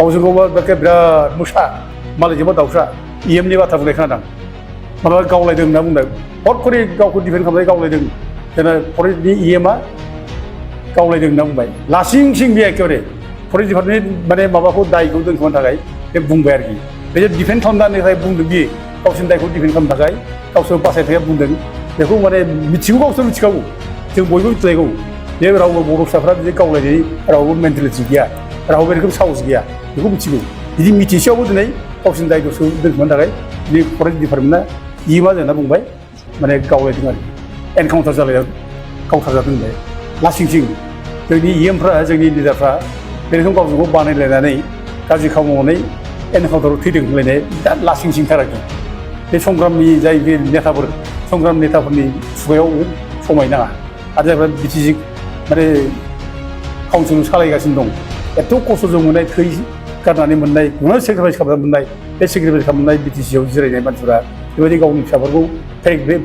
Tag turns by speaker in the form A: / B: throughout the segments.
A: गावजों गाव बेखे बिराद मोसा मालायजोंबा दाउसा EMनि बाथ्रा बुंनाय खोनादों माबा गावलायदों होनना बुंदों हरखरि गावखौ डिफेन्ड खालामनानै गावलायदों जोंना फरेस्टनि EMआ गावलायदों होनना बुंबाय लासिं सिं बे एखेबारे फरेस्ट डिपार्टमेन्टनि माने माबाखौ दायखौ दोनखोमानो थाखाय बे बुंबाय आरोखि बे जे डिफेन्ड खालामनानै थाखाय बुंदों बियो गावसोरनि दायखौ डिफेन्ड खालामनो थाखाय गावसोर बासायनो थाखाय बुंदों बेखौ माने मिथिगौ गावसोर मिथिखागौ जों बयबो मिथिलायगौ बे रावबो बर' फिसाफ्रा बिदि गावलायनाय रावबो मेन्टेलिटि गैया रावबो बेरोखोम साहस गैया बेखौ मिथिगौ बिदि मिथिसेयावबो दिनै गावसोरनि दायखौ दोनखोमानो थाखाय बे फरेस्ट डिपार्टमेन्टआ EMआ जोंना बुंबाय माने गावलायदों आरोखि एनकाउन्टार जालायदों गावथारजादों होनबाय लासिंसिं जोंनि EMफ्रा जोंनि लिडारफ्रा बे रोखोम गावजों गाव बानायलायनानै गाज्रि खामानि मावनानै एनकाउन्टाराव थैदों होनलायनाय दा लासिंसिंथार आरोखि बे संग्रामनि जाय बे नेताफोर संग्राम नेताफोरनि खुगायाव समायनाङा आरो जायफ्रा बिटिसि माने काउन्सिल सालायगासिनो दं एथ' खस्थ'जों मोननाय थै गारनानै मोननाय गुबुन सेक्रिफाइस खालामनानै मोननाय बे सेक्रिफाइस खालामनाय बिटिसिआव जिरायनाय मानसिफोरा बेबायदि गावनि फिसाफोरखौ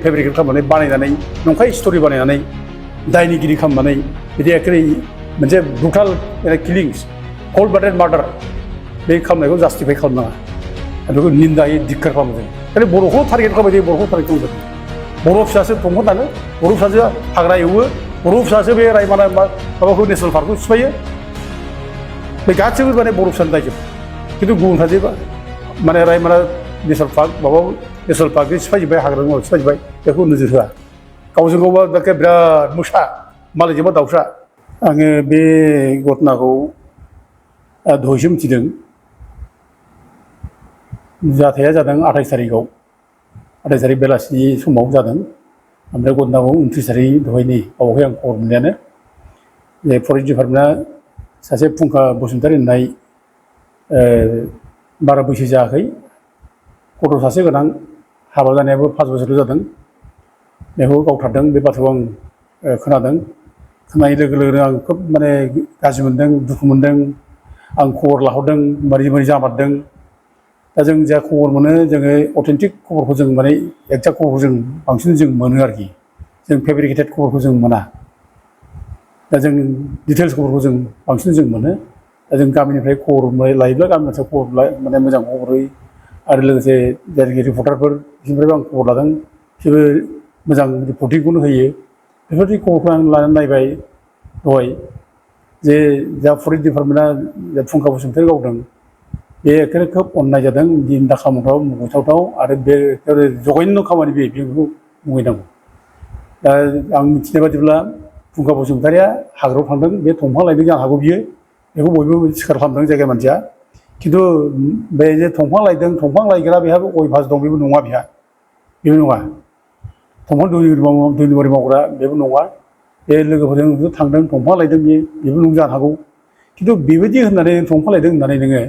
A: फेब्रिकेट खालामनानै बानायनानै नंखाय स्ट'रि बानायनानै दायनिगिरि खालामनानै बिदि एखेबारे मोनसे ब्रुटाल किलिंस कल्ड ब्लाडेड मार्डार बे खालामनायखौ जास्टिफाइ खालामनाङा बेखौ निन्दायै धिक्कार खालामो जों खालि बर'खौ टारगेट खालामबाय थायो बर'खौ टारगेट खालामबाय बर' फिसासो दंफां दानो बर' फिसासो हाग्रा एवो बर' फिसासो बे रायमना माबाखौ नेसनेल पार्कखौ सिफायो बे गासैबो माने बर' फिसानि दायजोब खिन्थु गुबुन सासे माने रायमना नेसनेल पार्क माबा नेसनेल पार्कनि सिफायजोब्बाय हाग्रा सिफायजोब्बाय बेखौ नोजोर होआ गावजों गावबा बेखे बिराद मोसा मालायजोंबा दाउसा आङो बे घटनाखौ दहायसो मिथिदों जाथाया जादों 28 तारिखआव 28 तारिख बेलासिनि समाव जादों ओमफ्राय घटनाखौ 29 तारिख दहायनि बावहाय आं खबर मोननायानो जे फरेस्ट डिपार्टमेन्टआ सासे फुंखा बसुमतारी होननाय बारा बैसो जायाखै गथ' सासे गोनां हाबा जानायाबो 5 बोसोरल' जादों बेखौ गावथारदों बे बाथ्राखौ आं खोनादों खोनानाय लोगो लोगोनो आं खोब माने गाज्रि मोनदों दुखु मोनदों आं खबर लाहरदों मारै जामारदों दा जों जा खबर मोनो जोङो अथेन्टिक खबरखौ जों माने एक्जाक्ट खबरखौ जों बांसिन जों मोनो आरोखि जों फेब्रिकेटेड खबरखौ जों मोना दा जों डिटेल्स खबरखौ जों बांसिन जों मोनो दा जों गामिनिफ्राय खबर लायोब्ला गामि मोनसे खबर माने मोजां खबर होयो आरो लोगोसे जायनाखि रिपर्टारफोर बिसोरनिफ्रायबो आं खबर लादों बिसोरबो मोजां रिपर्टिंखौनो होयो बेफोरबायदि खबरखौ आं लानानै नायबाय दहाय जे जा फरेस्ट डिपार्टमेन्टआ फुंखा बसुमतारी गावदों बे एखेबारे खोब अननाय जादों निन्दा खालामथाव मुगैथावथाव आरो बे जघन्य खामानि बेखौ मुगैनांगौ दा आं मिथिनाय बादिब्ला फुंखा बसुमतारीया हाग्रायाव थांदों बे दंफां लायदों जानो हागौ बियो बेखौ बयबो सिखार खालामदों जायगा मानसिया खिन्थु बे जे दंफां लायदों दंफां लायग्रा बेहाबो अयभास दं बेबो नङा बेहा बेबो नङा दंफां दुलिबारि मावग्रा बेबो नङा बे लोगोफोरजों थांदों दंफां लायदों बेबो नङा जानो हागौ खिन्थु बेबायदि होननानै दंफां लायदों होननानै नोङो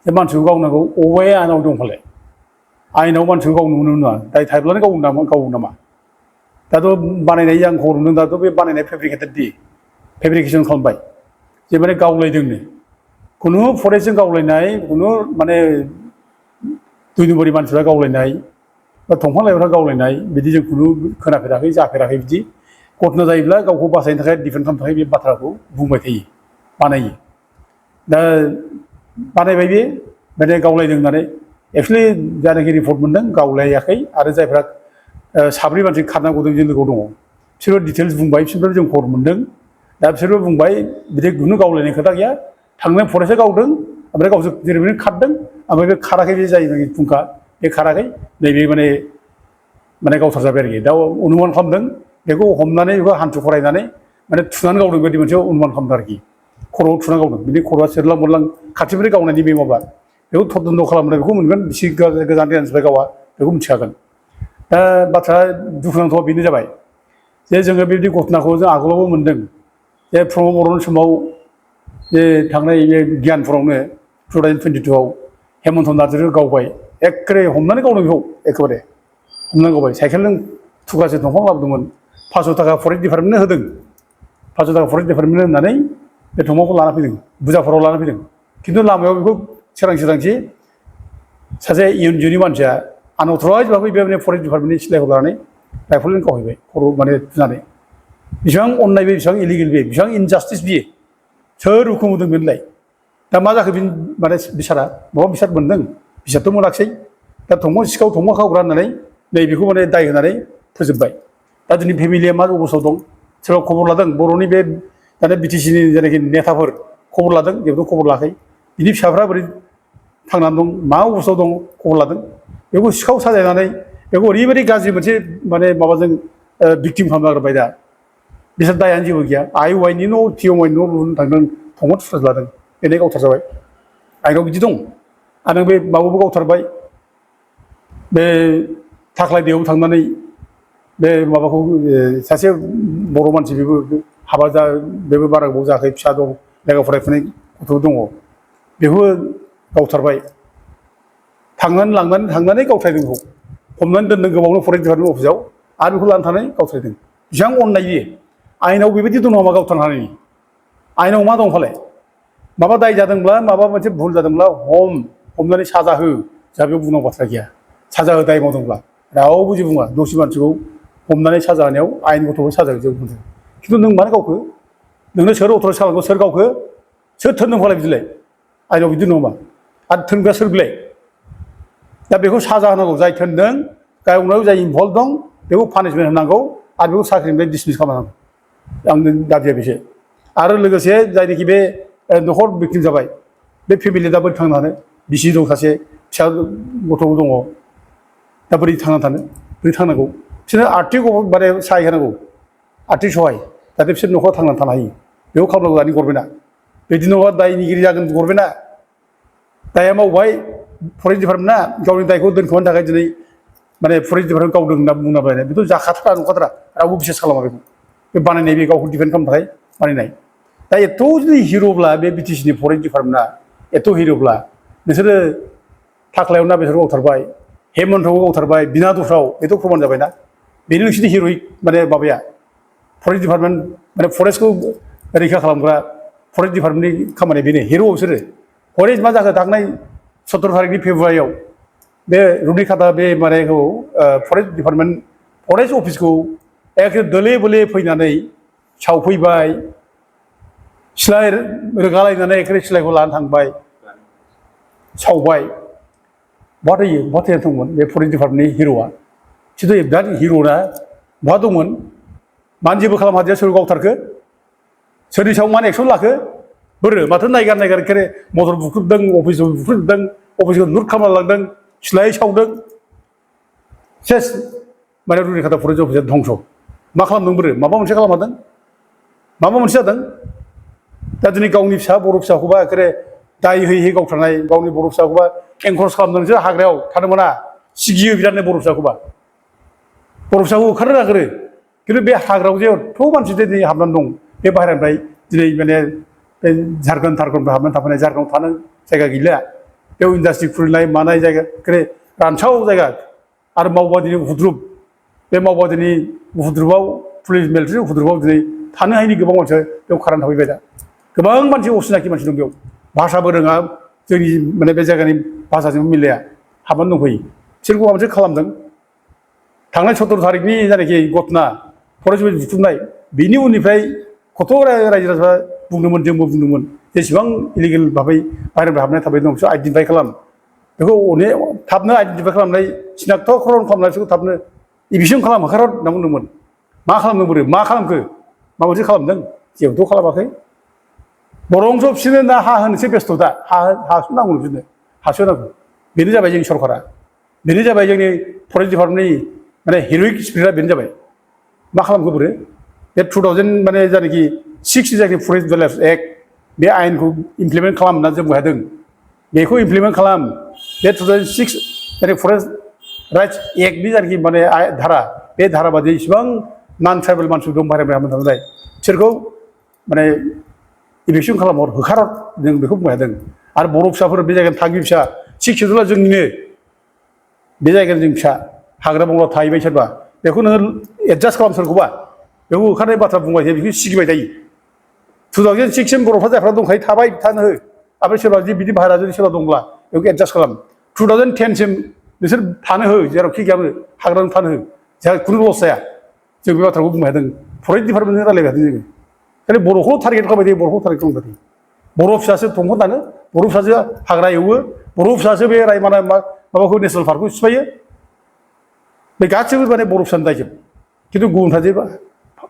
A: जे मानसिखौ गावनांगौ अबाया आनाव दंफालाय आयेनाव मानसिखौ गावनो मोनो नङा दाय थायोब्लानो गावो नामा दाथ' बानायनाय आं खबर मोनदों दाथ' बे बानायनाय फेब्रिकेसन खालामबाय जे माने गावलायदोंनो खुनु फरेस्टजों गावलायनाय खुनु माने दुइनबारि मानसिफ्रा गावलायनाय बा दंफां लाइफांफ्रा गावलायनाय बिदि जों खुनु खोनाफेराखै जाफेराखै बिदि घटना जायोब्ला गावखौ बासायनो थाखाय डिफेन्ड खालामनो थाखाय बे बाथ्राखौ बुंबाय थायो बानायो दा बानायबाय बे माने गावलायदों होननानै एक्सुवेलि जायनाखि रिपर्ट मोनदों गावलायाखै आरो जायफ्रा साब्रै मानसि खारनांगौ दं जों लोगोआव दङ बिसोरबो डिटेल्स बुंबाय बिसोरनिफ्राय जों खबर मोनदों दा बिसोरबो बुंबाय बिदि खुनु गावलायनाय खोथा गैया थांनाय फरेस्टआ गावदों ओमफ्राय गावसोर जेरैबायदि खारदों ओमफ्राय बे खाराखै बे जायनाखि फुंखा बे खाराखै नैबे माने गावथार जाबाय आरोखि दा अनुमान खालामदों बेखौ हमनानै बेखौ हान्थु फरायनानै माने थुनानै गावदों बायदि मोनसे अनुमान खालामदों आरोखि खर'आव थुनानै गावदों बिनि खर'आ सेरलां मोरलां खाथिनिफ्राय गावनायनि बे माबा बेखौ थदन्द खालामनाय बेखौ मोनगोन बिसि गोजान गोजाननिफ्राय गावा बेखौ मिथिखागोन दा बाथ्रा दुखुनांथावा बेनो जाबाय जे जोङो बेबायदि घटनाखौ जों आगोलावबो मोनदों जे प्रमद बर'नि समाव जे थांनाय बे गियानफुरावनो 2022आव हेमन्त नार्जारिखौ गावबाय एखेबारे हमनानै गावदों बेखौ एखेबारे हमनानै गावबाय साइकेलजों थुगासे दंफां लाबोदोंमोन 500 थाखा फरेस्ट डिपार्टमेन्टनो होदों 500 थाखा फरेस्ट डिपार्टमेन्टनो होननानै बे दंफांखौ लाना फैदों बुरजाफोराव लाना फैदों खिन्थु लामायाव बेखौ सोरांसि सासे इयुनजोनि मानसिया आनअथराइज भाबै बे फरेस्ट डिपार्टमेन्टनि सिलायखौ लानानै राइफलजों गावहैबाय खर' माने थुनानै बेसेबां अननाय बे बेसेबां इलिगेल बे बेसेबां इनजास्टिस बियो सोर हुकुम होदों बेनोलाय दा मा जाखो माने बिसारा माबा बिसार मोनदों बिसारथ' मोनाखिसै दा थंग' सिखाव थंग' खावग्रा होननानै नैबेखौ माने दाय होनानै फोजोबबाय दा दिनै फेमिलिया मा अबस्थायाव दं सोरबा खबर लादों बर'नि बे दानि बिटिसिनि जेनाखि नेताफोर खबर लादों जेबोथ' खबर लायाखै बिनि फिसाफ्रा बोरै थांनानै दं मा अबस्थायाव दं खबर लादों बेखौ सिखाव साजायनानै बेखौ ओरैबायदि गाज्रि मोनसे माने माबाजों भिक्टिम खालामनो नागिरबाय दा बिसोर दायानो जेबो गैया आइ वाइनि न' पि एम वाइनि न' लुनो थांदों थंग' थुस्रा लादों बेनो गावथार जाबाय आइनाव बिदि दं आरो बे माबाबो गावथारबाय बे थाख्लाय दैयाव थांनानै बे माबाखौ सासे बर' मानसि बेबो हाबा जा बेबो बारा गोबाव जायाखै फिसा दं लेखा फरायफुनाय गथ' दङ बेखौ गावथारबाय थांनानै गावथारदों बेखौ हमनानै दोनदों गोबावनो फरेस्ट डिपार्टमेन्ट अफिसाव आरो बेखौ लानानै थानानै गावथारदों बेसेबां अननाय बियो आइनाव बेबायदि दं नामा गावथारनो हानायनि आइनाव मा दं फालाय माबा दाय जादोंब्ला माबा मोनसे भुल जादोंब्ला हमनानै साजा हो जोंहा बेयाव बुंनांगौ बाथ्रा गैया साजा हो दाय मावदोंब्ला रावबो जेबो बुङा दसे मानसिखौ हमनानै साजा होनायाव आयेन गथ'खौ साजा होजोबो बुंदों खिन्थु नों मानो गावखो नोंनो सोर अथ'राइज खालामखो सोर गावखो सोर थोनदों फालाय बिदिलाय आइनाव बिदि नङा आरो थोनग्रा सोर बिलाय दा बेखौ साजा होनांगौ जाय थोनदों गावनाव जाय इनभल्भ दं बेखौ पानिशमेन्ट होनांगौ आरो बेखौ साख्रिनिफ्राय डिसमिस खालामनांगौ आंनि दाबिया बेसो आरो लोगोसे जायनोखि बे न'खर भिक्टिम जाबाय बे फेमिलिया दा बोरै थांनो हानो बिसि दं सासे फिसा गथ' दङ दा बोरै थांना थानो बोरै थांनांगौ बिसोरनो आर्थिक माने सहाय होनांगौ आर्थिक सहाय जाहाथे बिसोर न'खराव थांनानै थानो हायो बेखौ खालामनांगौ दानि गभर्नमेन्टआ बिदि नङा दायनिगिरि जागोन गभर्नमेन्टआ दाया मावबाय फरेस्ट डिपार्टमेन्टआ गावनि दायखौ दोनखोमानो थाखाय दिनै माने फरेस्ट डिपार्टमेन्ट गावदों होनना बुंलाबायनाय बेथ' जाखाथारा नंखाथारा रावबो बिसास खालामा बेखौ बे बानायनाय बे गावखौ डिफेन्ड खालामनो थाखाय बानायनाय दा एथ' जुदि हिर'ब्ला बे बिटिसिनि फरेस्ट डिपार्टमेन्टआ एथ' हिर'ब्ला नोंसोरो थाख्लायाव ना बिसोरखौ गावथारबाय हेमन्थआव गावथारबाय बिनादफ्राव बेथ' प्रमान जाबायना बेनो नोंसोरनि हिर'इक माने माबाया फरेस्ट डिपार्टमेन्ट माने फरेस्टखौ रैखा खालामग्रा फरेस्ट डिपार्टमेन्टनि खामानिया बेनो हिर' बिसोरो फरेस्ट मा जाखो थांनाय 17 तारिखनि फेब्रुवारियाव बे रुनिकाटा बे मानेखौ फरेस्ट डिपार्टमेन्ट फरेस्ट अफिसखौ एखे दोले बोले फैनानै सावफैबाय सिलाय रोगालायनानै एखे सिलायखौ लानानै थांबाय सावबाय बहा थैना दंमोन बे फरेस्ट डिपार्टमेन्टनि हिर'आ बिसोरथ' बिराद हिर'ना बहा दंमोन मानो जेबो खालाम हादिया सोर गावथारखो सोरनि सायाव मानो एक्सन लाखो बोरो माथो नायगार एखे मटर बुख्रुबदों अफिसआव बुख्रुबदों अफिसखौ लुट खालामना लांदों सिलाय सावदों सेस माने रुनिकाटा फरेस्ट अफिसा धंस' मा खालामदों बोरो माबा मोनसे खालामहादों माबा मोनसे जादों दा दिनै गावनि फिसा बर' फिसाखौबा एखे दाय होयै गावथारनाय गावनि बर' फिसाखौबा एनकरेज खालामदों नोंसोर हाग्रायाव थानो मोना सिगियो बिरादनो बर' फिसाखौबा बर' फिसाखौ ओंखारनो नागिरो खिन्थु बे हाग्रायाव जे एथ' मानसि दिनै हाबनानै दं बे बाहेरानिफ्राय दिनै माने बे झारखन्ड थारखन्डनिफ्राय हाबनानै थाफैनाय झारखन्डआव थानो जायगा गैला बेयाव इन्डास्ट्रि खुलिनाय मानाय जायगा एखे रानसाव जायगा आरो मावबादिनि उपद्रुब बे मावबादिनि उपद्रुबाव पुलिस मिलिटारि उपद्रुबाव दिनै थानो हायैनि गोबां मानसिया बेयाव खारनानै थाफैबाय दा गोबां मानसि असिनाखि मानसि दं बेयाव भाषाबो रोङा जोंनि माने बे जायगानि भाषाजों मिलाया हाबनानै दंफैयो बिसोरखौ माबा मोनसे खालामदों थांनाय 17 तारिखनि जायनाखि घटना फरेस्ट बुथुमनाय बिनि उननिफ्राय कत' रायजो राजाफ्रा बुंदोंमोन जोंबो बुंदोंमोन जेसेबां इलिगेल भाबै बाहेरानिफ्राय हाबनाय थाबाय दं बिसोर आइडेन्टिफाइ खालाम बेखौ थाबनो आइडेन्टिफाइ खालामनाय सिनाक्तकरन खालामनाय बिसोरखौ थाबनो इभिक्सन खालाम होखारहर होनना बुंदोंमोन मा खालामदों बोरो मा खालामखो माबा मोनसे खालामदों जेबोथ' खालामाखै बरंस' बिसोरनो ना हा होनोसै बेस्थ' दा हासो नांगौ बिसोरनो हासो नांगौ बेनो जाबाय जोंनि सरकारा बेनो जाबाय जोंनि फरेस्ट डिपार्टमेन्टनि माने हिर'इक स्पिरिटआ बेनो जाबाय मा खालामखो बोरो बे 2000 माने जायनाखि 6 जायखि फरेस्ट डिवेलप्स एक्ट बे आयेनखौ इमप्लिमेन्ट खालाम होनना जों बुंदों बेखौ इमप्लिमेन्ट खालाम बे 2006 जायनाखि फरेस्ट राइट्स एक्टनि जायनाखि माने धारा बे धारा बादि इसिबां नन ट्राइबेल मानसिफोर दं बाहेरानिफ्राय हाबनानै थानाय बिसोरखौ माने इभिक्सन खालामहर होखारहर जों बेखौ बुंनो हादों आरो बर' फिसाफोर बे जायगानि थागिबि फिसा 6 शेड्युलआ जोंनिनो बे जायगानि जों फिसा हाग्रा बंग्रा थाहैबाय सोरबा बेखौ नोङो एडजास्ट खालाम सोरखौबा बेखौ होखारनाय बाथ्रा बुंबाय थायो बेखौ सिगिबाय थायो 2006 सिम बर'फ्रा जायफ्रा दंखायो थाबाय थानो हो ओमफ्राय सोरबा जुदि बिदि बाहेरा जुदि सोरबा दंब्ला बेखौ एडजास्ट खालाम 2010 सिम नोंसोर थानो हो जेरावखि गैयाबो हाग्रायाव थानो हो जोंहा खुनु लस जाया जों बे बाथ्राखौ बुंनो हादों फरेस्ट डिपार्टमेन्टजों रायलायबाय थादों जोङो खालि बर'खौ टारगेट खालामबाय थायो बर'खौ टारगेट खालामबाय थायो बर' फिसासो दंफां दानो बर' फिसासो हाग्रा एवो बर' फिसासो बे रायमना माबाखौ नेसनेल पार्कखौ सिफायो बे गासैबो माने बर' फिसानि दायजोब खिन्थु गुबुनफ्रा जे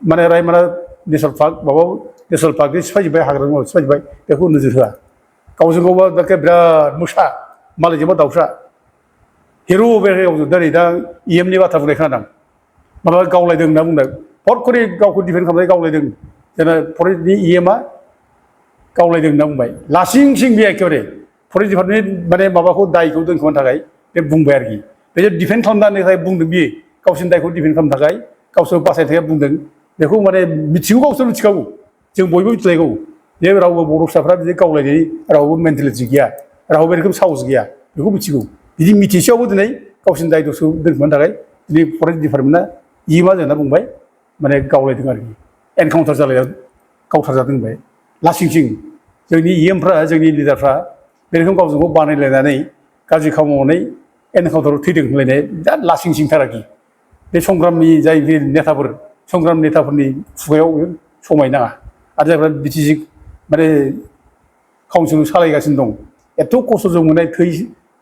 A: माने रायमना नेसनेल पार्क माबा नेसनेल पार्कनि सिफायजोब्बाय हाग्रा बंग्रा सिफायजोब्बाय बेखौ नोजोर होआ गावजों गावबा बिराद मोसा मालायजोंबा दाउसा हिर' बे गावजों दिनै दा EMनि बाथ्रा बुंनाय खोनादों माबा गावलायदों होनना बुंदों फट करे गावखौ डिफेन्ड खालामनानै गावलायदों जोंना फरेस्टनि EMआ गावलायदों होनना बुंबाय लासिं सिं बे एखेबारे फरेस्ट डिपार्टमेन्टनि माने माबाखौ दायखौ दोनखोमानो थाखाय बे बुंबाय आरोखि बे जे डिफेन्ड खालामनानै थाखाय बुंदों बियो गावसोरनि दायखौ डिफेन्ड खालामनो थाखाय गावसोर बासायनो थाखाय बुंदों बेखौ माने मिथिगौ गावसोर मिथिखागौ जों बयबो मिथिलायगौ जे रावबो बर' फिसाफ्रा बिदि गावलायनाय रावबो मेन्टेलिटि गैया रावबो बे रोखोम साहस गैया बेखौ मिथिगौ बिदि मिथिसेयावबो दिनै गावसोरनि दाय दसखौ दोनखोमानो थाखाय दिनै फरेस्ट डिपार्टमेन्टआ EMआ जोंना बुंबाय माने गावलायदों आरोखि एनकाउन्टार गावथारजादों होनबाय लासिं सिं जोंनि EMफ्रा जोंनि लिडारफ्रा बे रोखोम गावजों गाव बानायलायनानै गाज्रि खामानि मावनानै एनकाउन्टाराव थैदों होनलायनाय बिराद लासिं सिंथार आरोखि बे संग्रामनि जाय नेताफोर संग्राम नेताफोरनि खुगायाव समायनाङा आरो जायफ्रा BTC माने काउन्सिल सालायगासिनो दं एथ' खस्थ'जों मोननाय थै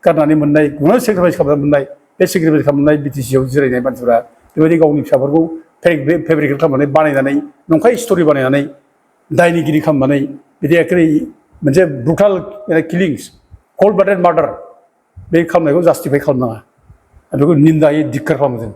A: गारनानै मोननाय गुबुन सेक्रिफाइस खालामनानै मोननाय बे सेक्रिफाइस खालामनाय BTCआव जिरायनाय मानसिफोरा बेबायदि गावनि फिसाफोरखौ फेब्रिकेट खालामनानै बानायनानै नंखाय स्ट'रि बानायनानै दायनिगिरि खालामनानै बिदि एखेबारे मोनसे ब्रुटाल किलिंस कल्ड ब्लाडेड मार्डार बे खालामनायखौ जास्टिफाइ खालामनाङा बेखौ निन्दायै धिक्कार खालामो जों